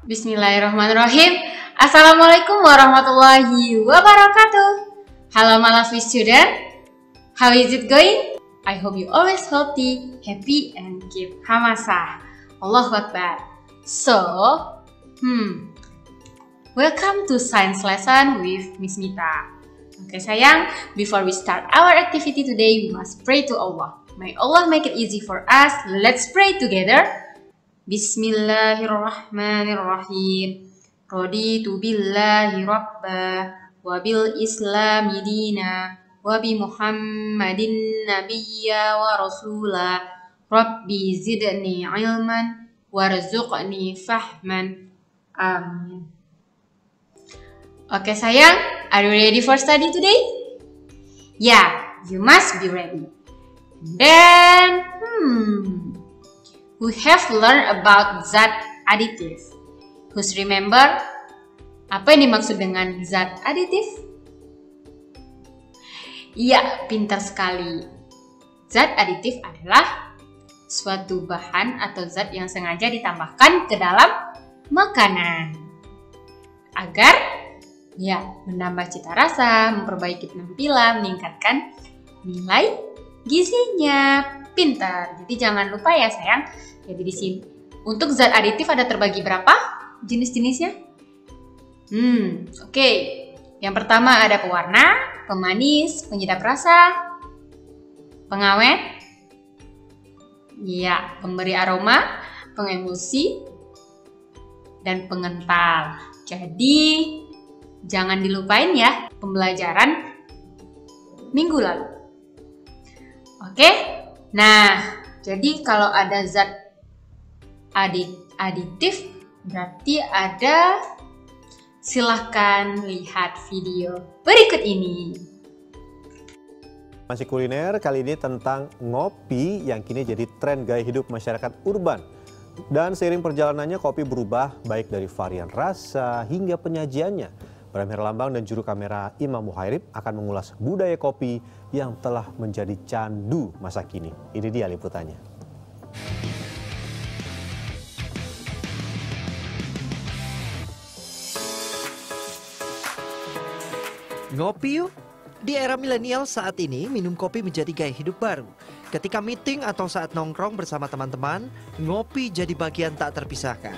Bismillahirrahmanirrahim. Assalamualaikum warahmatullahi wabarakatuh. Hello my lovely student. How is it going? I hope you always healthy, happy, and keep hamasah. Allahu Akbar. So, welcome to science lesson with Miss Mita. Okay sayang, before we start our activity today, we must pray to Allah. May Allah make it easy for us. Let's pray together. Bismillahirrahmanirrahim. Raditu billahi rabba wa bil islami dina wa bi Muhammadin nabiyya wa rasula. Rabbi zidni ilman warzuqni fahman. Amin. Oke sayang, are you ready for study today? Yeah, you must be ready. Then, we have learned about zat aditif. Who's remember? Apa yang dimaksud dengan zat aditif? Iya, pintar sekali. Zat aditif adalah suatu bahan atau zat yang sengaja ditambahkan ke dalam makanan agar menambah cita rasa, memperbaiki penampilan, meningkatkan nilai gizinya. Pintar. Jadi jangan lupa ya sayang. Jadi di sini untuk zat aditif ada terbagi berapa jenis-jenisnya? Oke. Yang pertama ada pewarna, pemanis, penyedap rasa, pengawet, pemberi aroma, pengemulsi, dan pengental. Jadi jangan dilupain ya pembelajaran minggu lalu. Oke? Nah, jadi kalau ada zat aditif berarti ada, silahkan lihat video berikut ini. Masih kuliner, kali ini tentang ngopi yang kini jadi tren gaya hidup masyarakat urban. Dan seiring perjalanannya kopi berubah baik dari varian rasa hingga penyajiannya. Bram Herlambang dan juru kamera Imam Muhairib akan mengulas budaya kopi yang telah menjadi candu masa kini. Ini dia liputannya. Ngopi yuk! Di era milenial saat ini, minum kopi menjadi gaya hidup baru. Ketika meeting atau saat nongkrong bersama teman-teman, ngopi jadi bagian tak terpisahkan.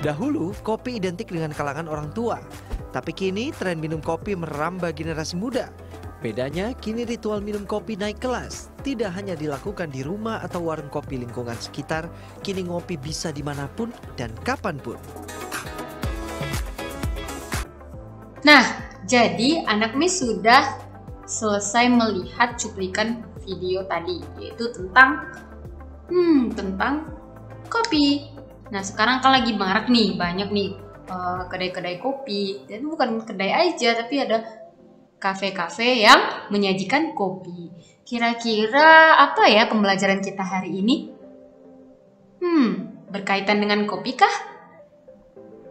Dahulu, kopi identik dengan kalangan orang tua. Tapi kini, tren minum kopi merambah generasi muda. Bedanya, kini ritual minum kopi naik kelas. Tidak hanya dilakukan di rumah atau warung kopi lingkungan sekitar, kini ngopi bisa dimanapun dan kapanpun. Nah, jadi anak Miss sudah selesai melihat cuplikan video tadi, yaitu tentang kopi. Nah, sekarang kan lagi marak nih, banyak nih kedai-kedai kopi. Dan bukan kedai aja, tapi ada kafe-kafe yang menyajikan kopi. Kira-kira apa ya pembelajaran kita hari ini? Berkaitan dengan kopi kah?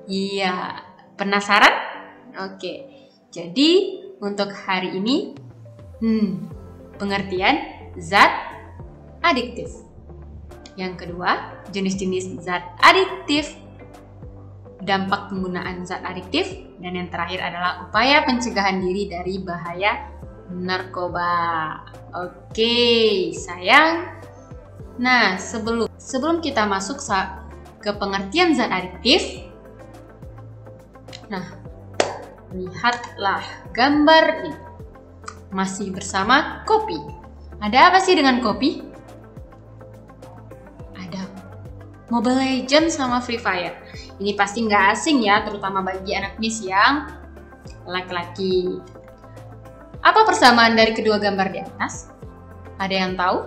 Iya, penasaran? Oke, jadi untuk hari ini, pengertian zat adiktif. Yang kedua, jenis-jenis zat adiktif, dampak penggunaan zat adiktif, dan yang terakhir adalah upaya pencegahan diri dari bahaya narkoba. Oke, sayang. Nah, sebelum kita masuk ke pengertian zat adiktif, nah, lihatlah gambar ini. Masih bersama kopi. Ada apa sih dengan kopi? Mobile Legends sama Free Fire. Ini pasti nggak asing ya, terutama bagi anak Miss yang laki-laki. Apa persamaan dari kedua gambar di atas? Ada yang tahu?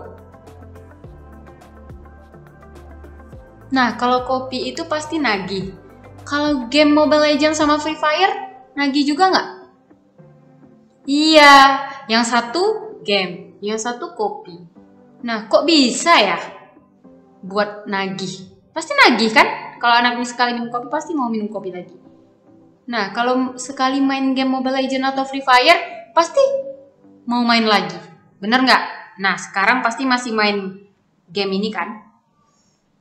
Nah, kalau kopi itu pasti nagih. Kalau game Mobile Legends sama Free Fire, nagih juga nggak? Iya, yang satu game, yang satu kopi. Nah, kok bisa ya buat nagih? Pasti nagih kan? Kalau anak Miss sekali minum kopi pasti mau minum kopi lagi. Nah, kalau sekali main game Mobile Legends atau Free Fire pasti mau main lagi. Bener nggak? Nah, sekarang pasti masih main game ini kan?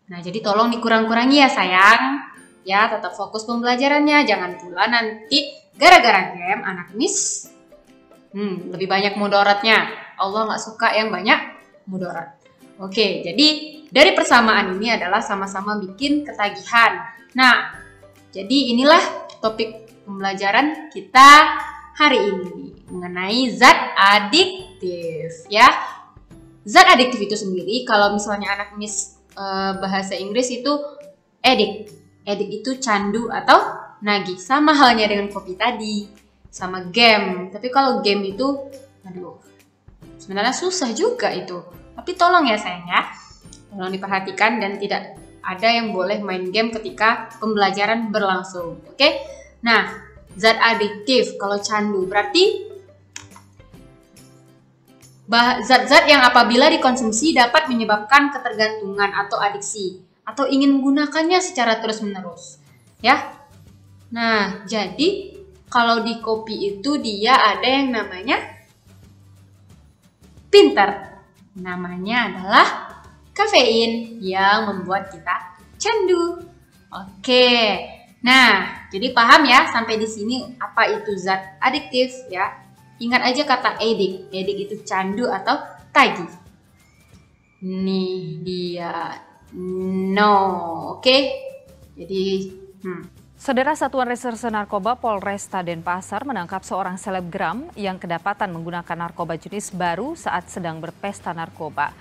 Nah, jadi tolong dikurang-kurangi ya sayang. Ya, tetap fokus pembelajarannya. Jangan pula nanti gara-gara game anak Miss lebih banyak mudaratnya. Allah nggak suka yang banyak mudarat. Oke, jadi dari persamaan ini adalah sama-sama bikin ketagihan. Nah, jadi inilah topik pembelajaran kita hari ini mengenai zat adiktif ya. Zat adiktif itu sendiri kalau misalnya anak Miss bahasa Inggris itu addict. Addict itu candu atau nagih. Sama halnya dengan kopi tadi, sama game. Tapi kalau game itu aduh, sebenarnya susah juga itu. Tapi tolong ya sayang ya, tolong diperhatikan dan tidak ada yang boleh main game ketika pembelajaran berlangsung. Oke? Nah, zat adiktif kalau candu berarti zat-zat yang apabila dikonsumsi dapat menyebabkan ketergantungan atau adiksi atau ingin menggunakannya secara terus-menerus. Ya. Nah, jadi kalau di kopi itu dia ada yang namanya pinter. Namanya adalah kafein yang membuat kita candu. Oke. Nah, jadi paham ya sampai di sini apa itu zat adiktif ya. Ingat aja kata addict. Addict itu candu atau tagih. Nih dia. No. Oke. Jadi Saudara Satuan Reserse Narkoba Polresta Denpasar menangkap seorang selebgram yang kedapatan menggunakan narkoba jenis baru saat sedang berpesta narkoba.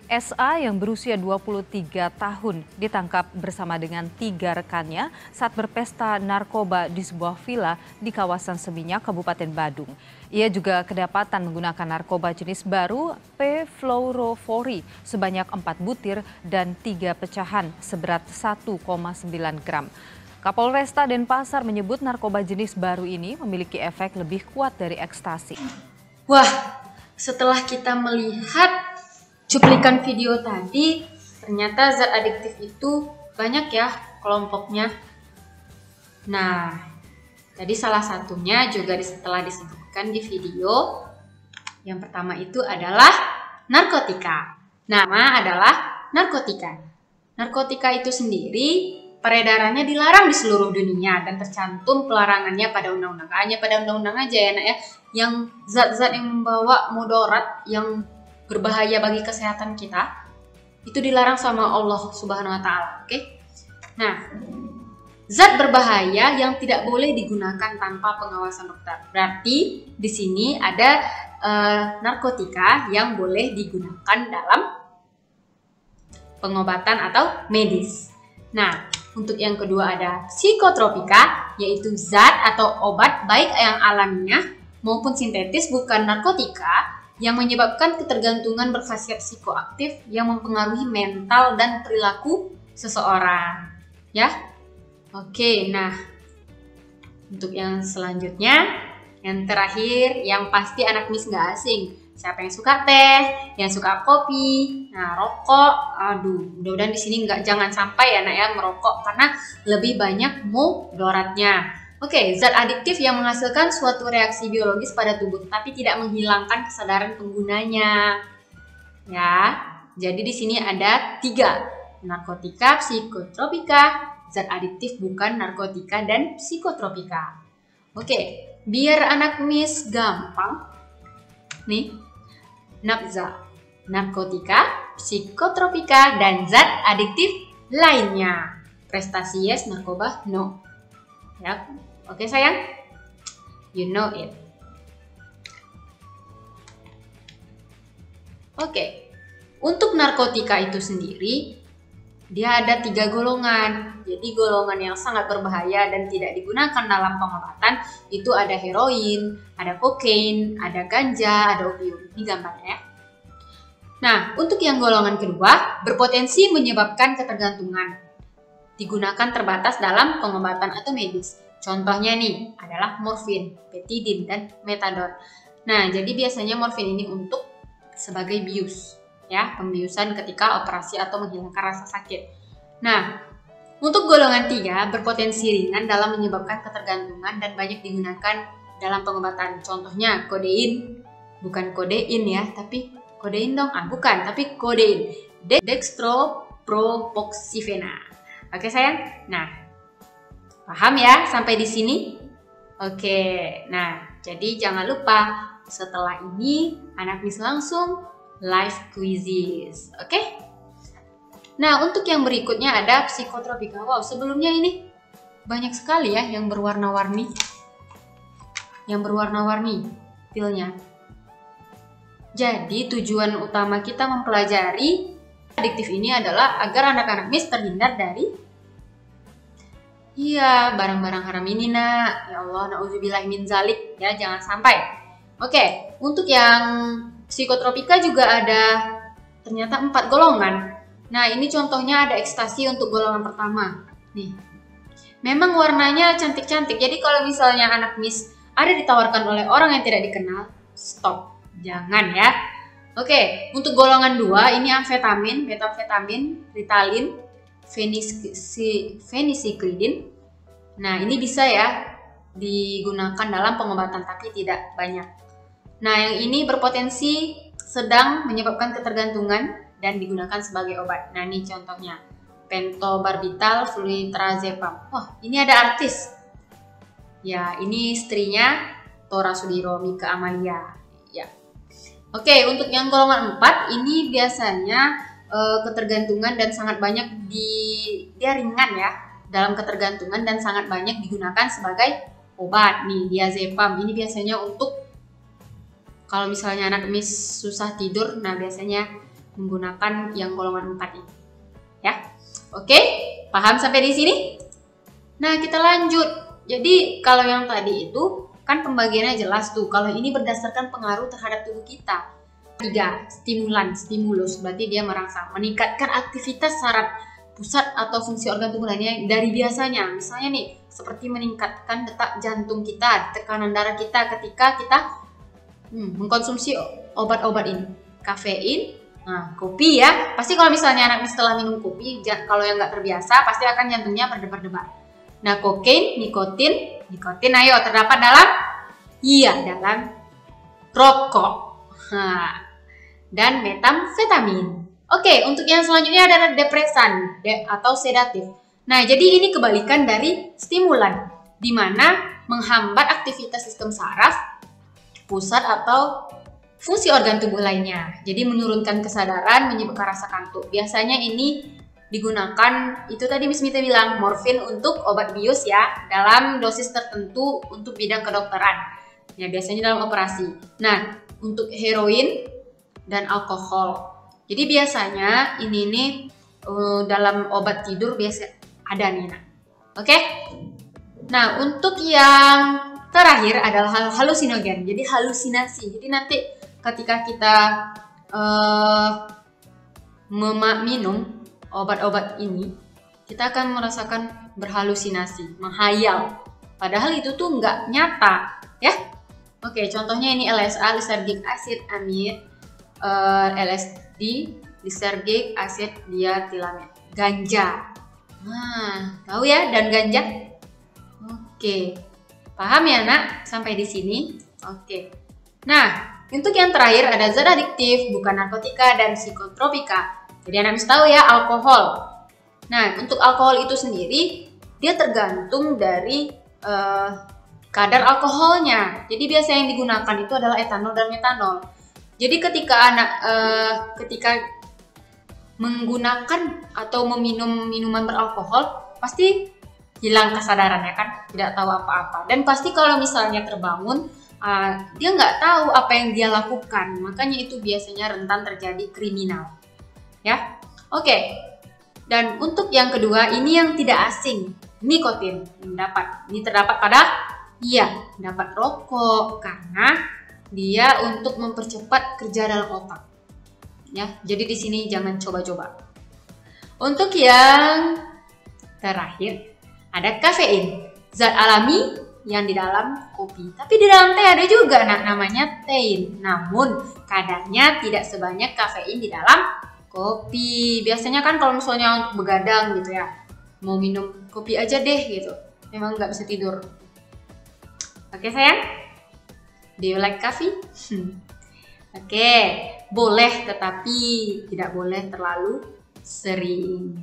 SA yang berusia 23 tahun ditangkap bersama dengan 3 rekannya saat berpesta narkoba di sebuah villa di kawasan Seminyak, Kabupaten Badung. Ia juga kedapatan menggunakan narkoba jenis baru P-fluorofori sebanyak 4 butir dan 3 pecahan seberat 1,9 gram. Kapolresta Denpasar menyebut narkoba jenis baru ini memiliki efek lebih kuat dari ekstasi. Wah, setelah kita melihat cuplikan video tadi, ternyata zat adiktif itu banyak ya kelompoknya. Nah, tadi salah satunya juga setelah disebutkan di video. Yang pertama itu adalah narkotika. Nama adalah narkotika. Narkotika itu sendiri peredarannya dilarang di seluruh dunia dan tercantum pelarangannya pada undang-undang. Hanya pada undang-undang aja ya nak ya, yang zat-zat yang membawa mudarat yang berbahaya bagi kesehatan kita itu dilarang sama Allah Subhanahu wa taala. Oke? Nah, zat berbahaya yang tidak boleh digunakan tanpa pengawasan dokter. Berarti di sini ada narkotika yang boleh digunakan dalam pengobatan atau medis. Nah, untuk yang kedua ada psikotropika, yaitu zat atau obat baik yang alamiah maupun sintetis bukan narkotika yang menyebabkan ketergantungan berkhasiat psikoaktif yang mempengaruhi mental dan perilaku seseorang. Ya, oke. Nah, untuk yang selanjutnya, yang terakhir, yang pasti anak Miss nggak asing. Siapa yang suka teh, yang suka kopi, nah rokok, aduh, mudah-mudahan di sini jangan sampai ya nak ya merokok karena lebih banyak mudaratnya. Oke, zat adiktif yang menghasilkan suatu reaksi biologis pada tubuh tapi tidak menghilangkan kesadaran penggunanya. Ya, jadi di sini ada 3, narkotika, psikotropika, zat adiktif bukan narkotika dan psikotropika. Oke, biar anak Miss gampang, nih, nafza, narkotika, psikotropika, dan zat adiktif lainnya. Prestasi yes, narkoba no. Ya, oke sayang? You know it. Oke, untuk narkotika itu sendiri, dia ada 3 golongan. Jadi golongan yang sangat berbahaya dan tidak digunakan dalam pengobatan itu ada heroin, ada kokain, ada ganja, ada opium. Ini gambarnya ya. Nah, untuk yang golongan kedua berpotensi menyebabkan ketergantungan. Digunakan terbatas dalam pengobatan atau medis. Contohnya nih adalah morfin, betidin, dan metadon. Nah, jadi biasanya morfin ini untuk sebagai bius, ya, pembiusan ketika operasi atau menghilangkan rasa sakit. Nah, untuk golongan 3 berpotensi ringan dalam menyebabkan ketergantungan dan banyak digunakan dalam pengobatan. Contohnya kodein, bukan kodein ya, tapi kodein dong, bukan, tapi kodein. Dextropropolis propoxyphena. Oke sayang? Nah, paham ya sampai di sini? Oke, nah jadi jangan lupa setelah ini anak Miss langsung live quizzes. Oke? Nah, untuk yang berikutnya ada psikotropika. Wow, sebelumnya ini banyak sekali ya yang berwarna-warni. Yang berwarna-warni pilnya. Jadi tujuan utama kita mempelajari adiktif ini adalah agar anak-anak Miss terhindar dari barang-barang haram ini nak. Ya Allah, na'udzubillah min zalik ya, jangan sampai. Oke, untuk yang psikotropika juga ada ternyata 4 golongan. Nah, ini contohnya ada ekstasi untuk golongan pertama. Nih. Memang warnanya cantik-cantik. Jadi kalau misalnya anak Miss ada ditawarkan oleh orang yang tidak dikenal, stop. Jangan ya. Oke, untuk golongan 2 ini amfetamin, metamfetamin, Ritalin, phencyclidin. Nah, ini bisa ya digunakan dalam pengobatan tapi tidak banyak. Nah, yang ini berpotensi sedang menyebabkan ketergantungan dan digunakan sebagai obat. Nah, ini contohnya pentobarbital, flunitrazepam. Wah, ini ada artis. Ya, ini istrinya Tora Sudiro, Mika Amalia. Ya. Oke, untuk yang golongan 4 ini biasanya ketergantungan dan sangat banyak dia ringan ya dalam ketergantungan dan sangat banyak digunakan sebagai obat. Nih, diazepam ini biasanya untuk kalau misalnya anak Miss susah tidur, nah biasanya menggunakan yang golongan 4 ini. Ya. Oke, paham sampai di sini? Nah, kita lanjut. Jadi, kalau yang tadi itu kan pembagiannya jelas tuh. Kalau ini berdasarkan pengaruh terhadap tubuh kita. 3, stimulus, berarti dia merangsang, meningkatkan aktivitas saraf pusat atau fungsi organ tubuh lainnya dari biasanya. Misalnya nih, seperti meningkatkan detak jantung kita, tekanan darah kita ketika kita mengkonsumsi obat-obat ini. Kafein, nah, kopi ya. Pasti kalau misalnya anak setelah minum kopi, kalau yang nggak terbiasa, pasti akan jantungnya berdebar-debar. Nah, kokain, nikotin ayo terdapat dalam rokok. Dan metamfetamin. Oke, untuk yang selanjutnya adalah depresan atau sedatif. Nah, jadi ini kebalikan dari stimulan, di mana menghambat aktivitas sistem saraf pusat atau fungsi organ tubuh lainnya. Jadi menurunkan kesadaran, menyebabkan rasa kantuk. Biasanya ini digunakan, itu tadi Miss Mita bilang, morfin untuk obat bius ya, dalam dosis tertentu untuk bidang kedokteran. Ya, biasanya dalam operasi. Nah, untuk heroin dan alkohol. Jadi biasanya ini dalam obat tidur biasa ada nih. Nah. Oke? Nah, untuk yang terakhir adalah halusinogen. Jadi halusinasi. Jadi nanti ketika kita minum obat-obat ini, kita akan merasakan berhalusinasi, menghayal. Padahal itu tuh nggak nyata, ya. Oke, contohnya ini LSA, lysergic acid amide, LSD, lysergic acid diethylamide, ganja. Nah, tahu ya, dan ganja? Oke, paham ya nak sampai di sini? Oke. Nah, untuk yang terakhir ada zat adiktif, bukan narkotika dan psikotropika. Jadi anak mesti tahu ya, alkohol. Nah, untuk alkohol itu sendiri, dia tergantung dari kadar alkoholnya. Jadi biasa yang digunakan itu adalah etanol dan metanol. Jadi ketika ketika menggunakan atau meminum minuman beralkohol, pasti hilang kesadarannya kan, tidak tahu apa-apa. Dan pasti kalau misalnya terbangun, dia nggak tahu apa yang dia lakukan. Makanya itu biasanya rentan terjadi kriminal. Ya, oke. Dan untuk yang kedua, ini yang tidak asing, nikotin. Ini terdapat pada dapat rokok karena dia untuk mempercepat kerja dalam otak. Ya, jadi di sini jangan coba-coba. Untuk yang terakhir ada kafein, zat alami yang di dalam kopi. Tapi di dalam teh ada juga namanya tein. Namun kadarnya tidak sebanyak kafein di dalam kopi. Biasanya kan kalau misalnya untuk begadang gitu ya, mau minum kopi aja deh gitu, memang nggak bisa tidur. Oke sayang, do you like coffee? Oke, boleh tetapi tidak boleh terlalu Sering.